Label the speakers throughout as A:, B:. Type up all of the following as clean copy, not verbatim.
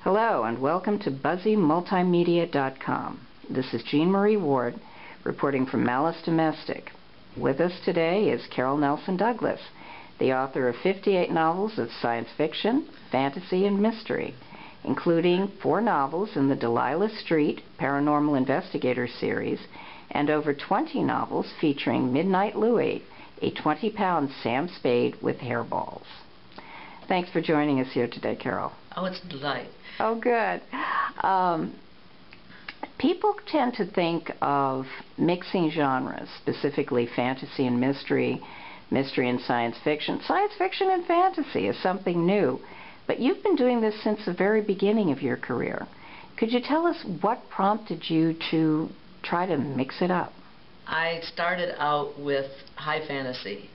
A: Hello and welcome to BuzzyMultimedia.com. This is Jean Marie Ward reporting from Malice Domestic. With us today is Carol Nelson Douglas, the author of 58 novels of science fiction, fantasy, and mystery, including 4 novels in the Delilah Street Paranormal Investigator series and over 20 novels featuring Midnight Louie, a 20-pound Sam Spade with hairballs. Thanks for joining us here today, Carol.
B: Oh, it's a delight.
A: Oh, good. People tend to think of mixing genres, specifically fantasy and mystery, mystery and science fiction. Science fiction and fantasy is something new, but you've been doing this since the very beginning of your career. Could you tell us what prompted you to try to mix it up?
B: I started out with high fantasy,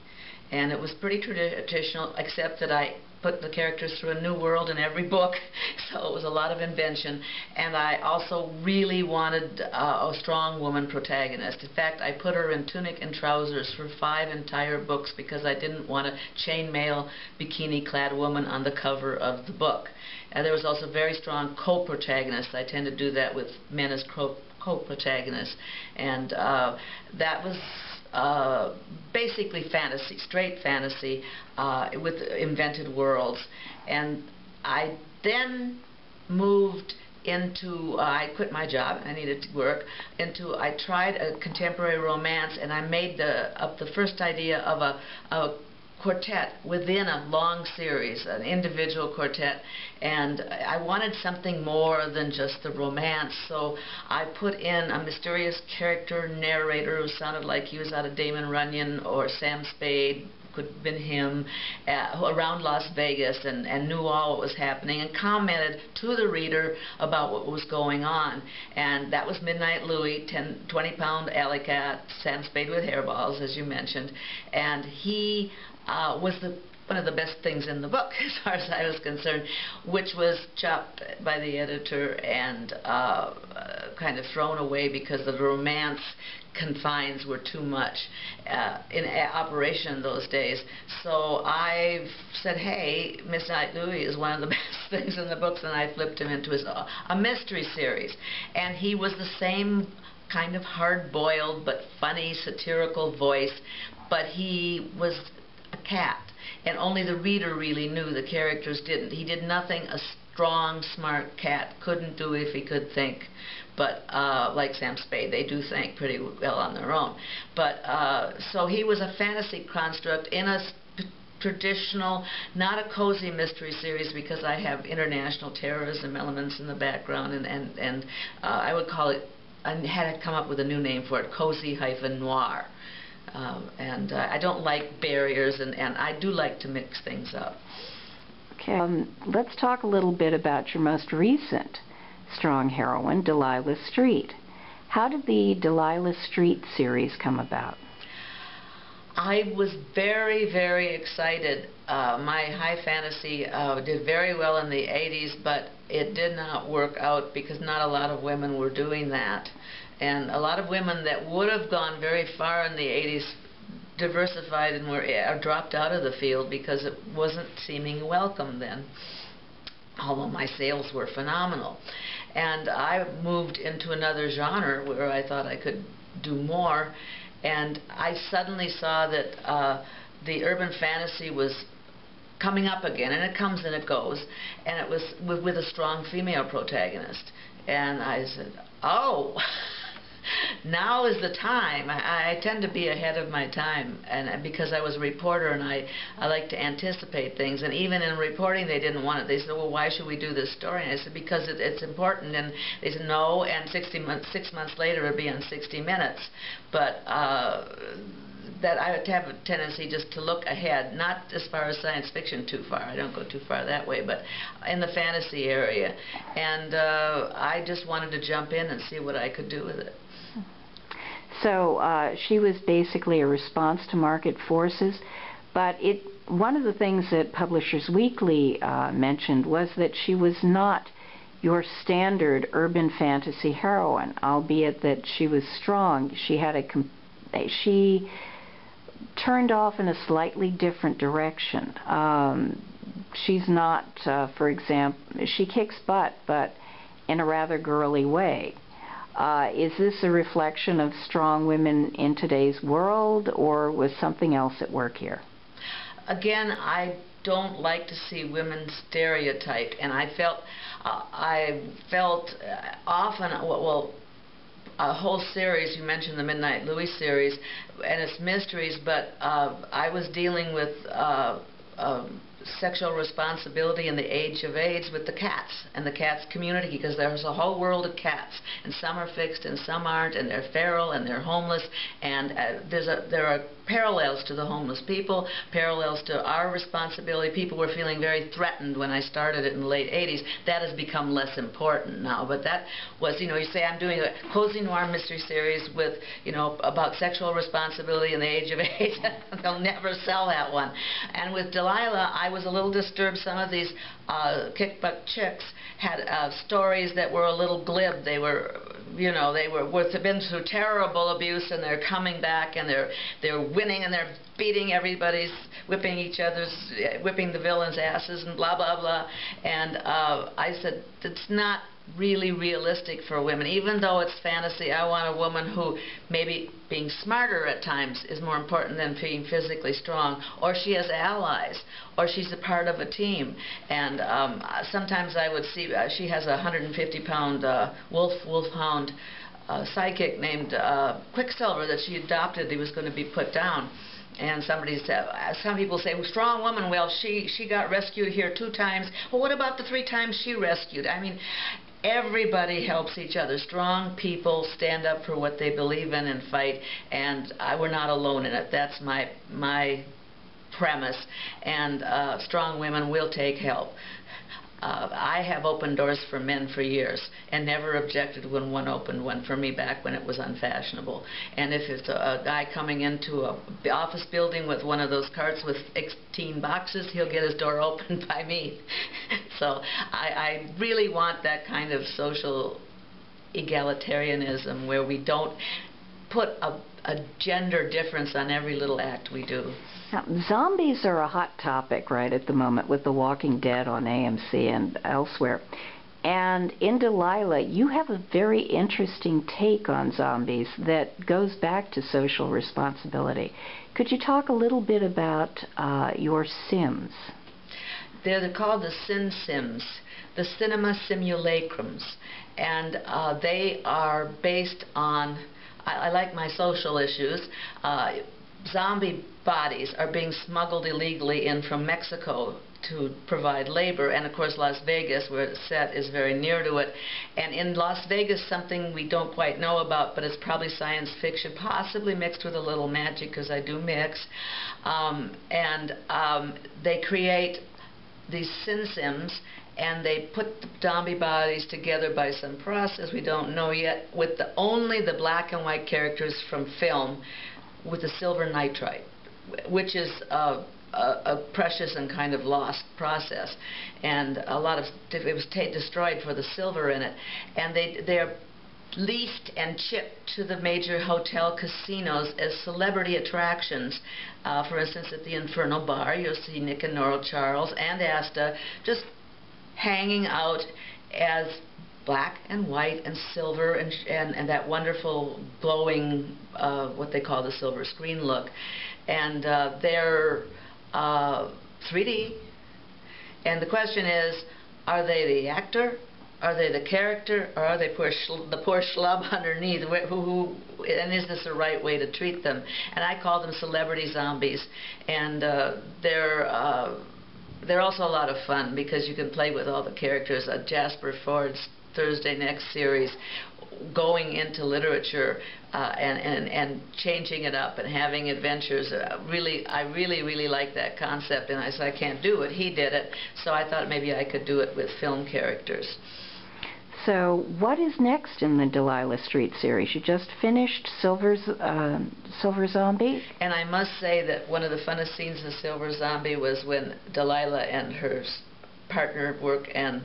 B: and it was pretty traditional, except that I put the characters through a new world in every book, so it was a lot of invention. And I also really wanted a strong woman protagonist. In fact, I put her in tunic and trousers for 5 entire books because I didn't want a chainmail, bikini-clad woman on the cover of the book. And there was also very strong co-protagonists. I tend to do that with men as co-protagonists. And that was basically fantasy, straight fantasy with invented worlds. And I then moved into, I quit my job, I needed to work, I tried a contemporary romance, and I made up the first idea of a quartet within a long series, an individual quartet, and I wanted something more than just the romance, so I put in a mysterious character narrator who sounded like he was out of Damon Runyon or Sam Spade, could have been him, around Las Vegas, and knew all what was happening and commented to the reader about what was going on. And that was Midnight Louie, 20-pound alley cat, Sam Spade with hairballs, as you mentioned, and he was one of the best things in the book as far as I was concerned, which was chopped by the editor and kind of thrown away because the romance confines were too much in operation those days. So I said, hey, Midnight Louie is one of the best things in the books, and I flipped him into a mystery series. And he was the same kind of hard-boiled but funny satirical voice, but he was a cat, and only the reader really knew. The characters didn't. He did nothing a strong, smart cat couldn't do if he could think. But like Sam Spade, they do think pretty well on their own. But so he was a fantasy construct in a traditional, not a cozy mystery series, because I have international terrorism elements in the background, and I would call it, I had to come up with a new name for it, cozy-noir. And I don't like barriers, and I do like to mix things up.
A: Okay, let's talk a little bit about your most recent strong heroine, Delilah Street. How did the Delilah Street series come about?
B: I was very, very excited. My high fantasy did very well in the 80s, but it did not work out because not a lot of women were doing that. And a lot of women that would have gone very far in the 80s diversified and dropped out of the field because it wasn't seeming welcome then, although my sales were phenomenal. And I moved into another genre where I thought I could do more, and I suddenly saw that the urban fantasy was coming up again, and it comes and it goes, and it was with a strong female protagonist. And I said, oh, now is the time. I tend to be ahead of my time, and because I was a reporter and I like to anticipate things, and even in reporting they didn't want it. They said, well, why should we do this story? And I said, because it's important. And they said, no, and 6 months later it'll be on 60 Minutes. But that I would have a tendency just to look ahead, not as far as science fiction too far. I don't go too far that way, but in the fantasy area. And I just wanted to jump in and see what I could do with it.
A: So she was basically a response to market forces, but one of the things that Publishers Weekly mentioned was that she was not your standard urban fantasy heroine, albeit that she was strong. She turned off in a slightly different direction. she's not, for example, she kicks butt, but in a rather girly way. Is this a reflection of strong women in today's world, or was something else at work here?
B: Again, I don't like to see women stereotyped, and I felt often, well, a whole series, you mentioned the Midnight Louis series, and it's mysteries, but I was dealing with sexual responsibility in the age of AIDS with the cats and the cats community, because there's a whole world of cats, and some are fixed and some aren't, and they're feral and they're homeless, and there are parallels to the homeless people, parallels to our responsibility. People were feeling very threatened when I started it in the late 80s. That has become less important now, but that was, you say I'm doing a cozy noir mystery series with, about sexual responsibility in the age of AIDS. They'll never sell that one. And with Delilah, I was a little disturbed. Some of these kick-butt chicks had stories that were a little glib. They were, they've been through terrible abuse, and they're coming back, and they're winning, and they're beating everybody's, whipping the villains' asses, and blah blah blah. And I said, it's not really realistic for women. Even though it's fantasy, I want a woman who maybe being smarter at times is more important than being physically strong, or she has allies, or she's a part of a team. And sometimes I would see she has a 150-pound wolfhound sidekick named Quicksilver that she adopted. He was going to be put down. And some people say, well, strong woman, well, she got rescued here 2 times. Well, what about the 3 times she rescued? I mean, everybody helps each other. Strong people stand up for what they believe in and fight, and we're not alone in it. That's my premise, and strong women will take help. I have opened doors for men for years and never objected when one opened one for me back when it was unfashionable. And if it's a guy coming into an office building with one of those carts with 18 boxes, he'll get his door opened by me. So I really want that kind of social egalitarianism where we don't put a gender difference on every little act we do.
A: Now, zombies are a hot topic right at the moment with The Walking Dead on AMC and elsewhere. And in Delilah, you have a very interesting take on zombies that goes back to social responsibility. Could you talk a little bit about your Sims?
B: They're called the Sin Sims, the cinema simulacrums. And they are based on, I like my social issues. Zombie bodies are being smuggled illegally in from Mexico to provide labor, and of course Las Vegas, where it's set, is very near to it. And in Las Vegas, something we don't quite know about, but it's probably science fiction, possibly mixed with a little magic, because I do mix, they create these Sin Sims, and they put the zombie bodies together by some process we don't know yet, with only the black and white characters from film, with the silver nitrite, which is a precious and kind of lost process, and it was destroyed for the silver in it, and they're leased and chipped to the major hotel casinos as celebrity attractions. For instance, at the Inferno Bar, you'll see Nick and Nora Charles and Asta just hanging out as black and white and silver and that wonderful glowing, what they call the silver screen look. And they're 3D. And the question is, are they the actor? Are they the character? Or are they the poor schlub underneath? And is this the right way to treat them? And I call them celebrity zombies. And they're also a lot of fun because you can play with all the characters. Jasper Ford's Thursday Next series, going into literature and changing it up and having adventures. I really like that concept, and I said I can't do it. He did it, so I thought maybe I could do it with film characters.
A: So what is next in the Delilah Street series? You just finished Silver Zombie? And
B: I must say that one of the funnest scenes of Silver Zombie was when Delilah and her partner at work and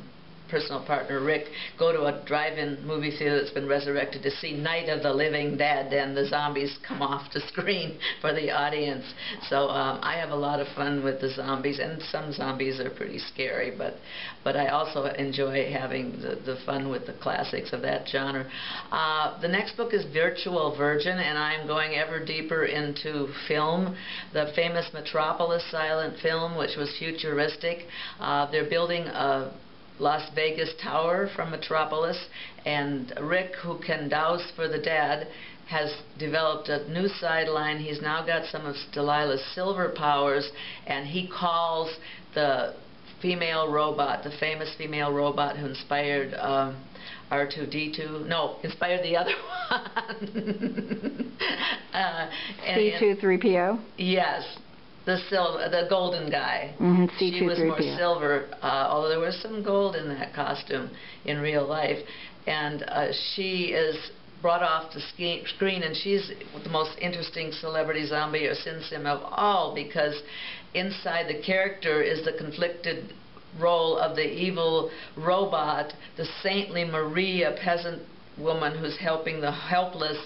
B: personal partner Rick go to a drive-in movie theater that's been resurrected to see Night of the Living Dead, and the zombies come off the screen for the audience. So I have a lot of fun with the zombies, and some zombies are pretty scary, but I also enjoy having the fun with the classics of that genre. The next book is Virtual Virgin, and I'm going ever deeper into film. The famous Metropolis silent film, which was futuristic. They're building a Las Vegas Tower from Metropolis, and Rick, who can douse for the dead, has developed a new sideline. He's now got some of Delilah's silver powers, and he calls the female robot, the famous female robot who inspired R2-D2, no, inspired the other one.
A: C2-3PO?
B: Yes. The golden guy.
A: C2-3PO.
B: She was more silver, although there was some gold in that costume in real life. And she is brought off the screen, and she's the most interesting celebrity zombie or sin sim of all, because inside the character is the conflicted role of the evil robot, the saintly Maria, peasant woman who's helping the helpless,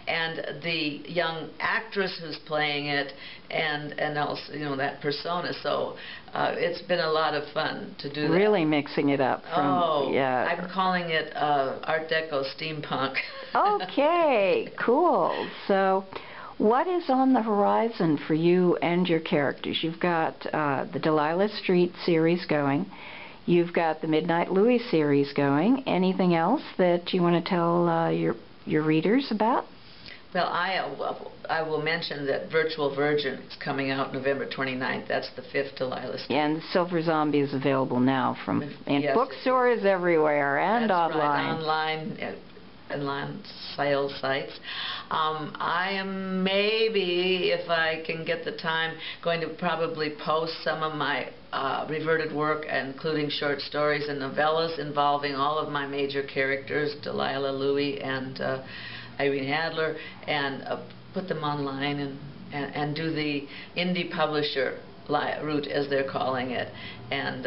B: and the young actress who's playing it, and also, you know, that persona. So it's been a lot of fun to do that.
A: Really mixing it up.
B: Yeah. I'm calling it Art Deco steampunk.
A: Okay, cool. So what is on the horizon for you and your characters? You've got the Delilah Street series going. You've got the Midnight Louis series going. Anything else that you want to tell your readers about?
B: Well, I will mention that Virtual Virgin is coming out November 29th. That's the 5th Delilah Street.
A: And the Silver Zombie is available now in bookstores everywhere and
B: that's
A: online.
B: Right, online sales sites. I am maybe, if I can get the time, going to probably post some of my reverted work, including short stories and novellas involving all of my major characters, Delilah, Louis, and Irene Adler, and put them online and do the indie publisher route, as they're calling it. And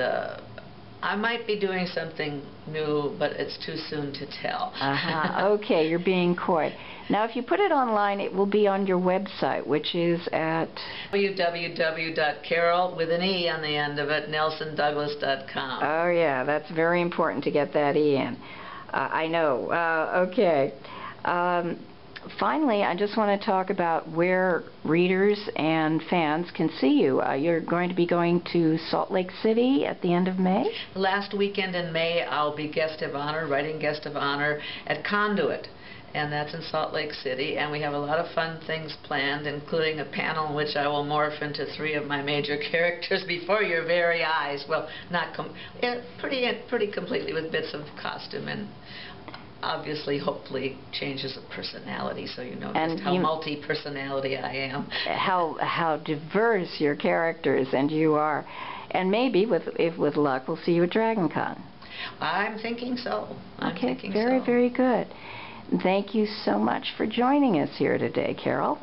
B: I might be doing something new, but it's too soon to tell.
A: Okay, you're being coy. Now, if you put it online, it will be on your website, which is at
B: www.carol, with an E on the end of it, nelsondouglas.com.
A: Oh, yeah, that's very important to get that E in. I know. Okay. Finally, I just want to talk about where readers and fans can see you. You're going to be going to Salt Lake City at the end of May?
B: Last weekend in May, I'll be guest of honor, writing guest of honor at Conduit, and that's in Salt Lake City, and we have a lot of fun things planned, including a panel in which I will morph into 3 of my major characters before your very eyes. Well, not pretty completely, with bits of costume and obviously, hopefully, changes of personality, so you know just how multi-personality I am.
A: How diverse your characters and you are. And maybe, with luck, we'll see you at Dragon Con.
B: I'm thinking so.
A: Okay, very good. Thank you so much for joining us here today, Carol.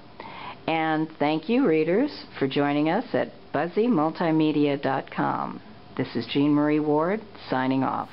A: And thank you, readers, for joining us at buzzymultimedia.com. This is Jean Marie Ward, signing off.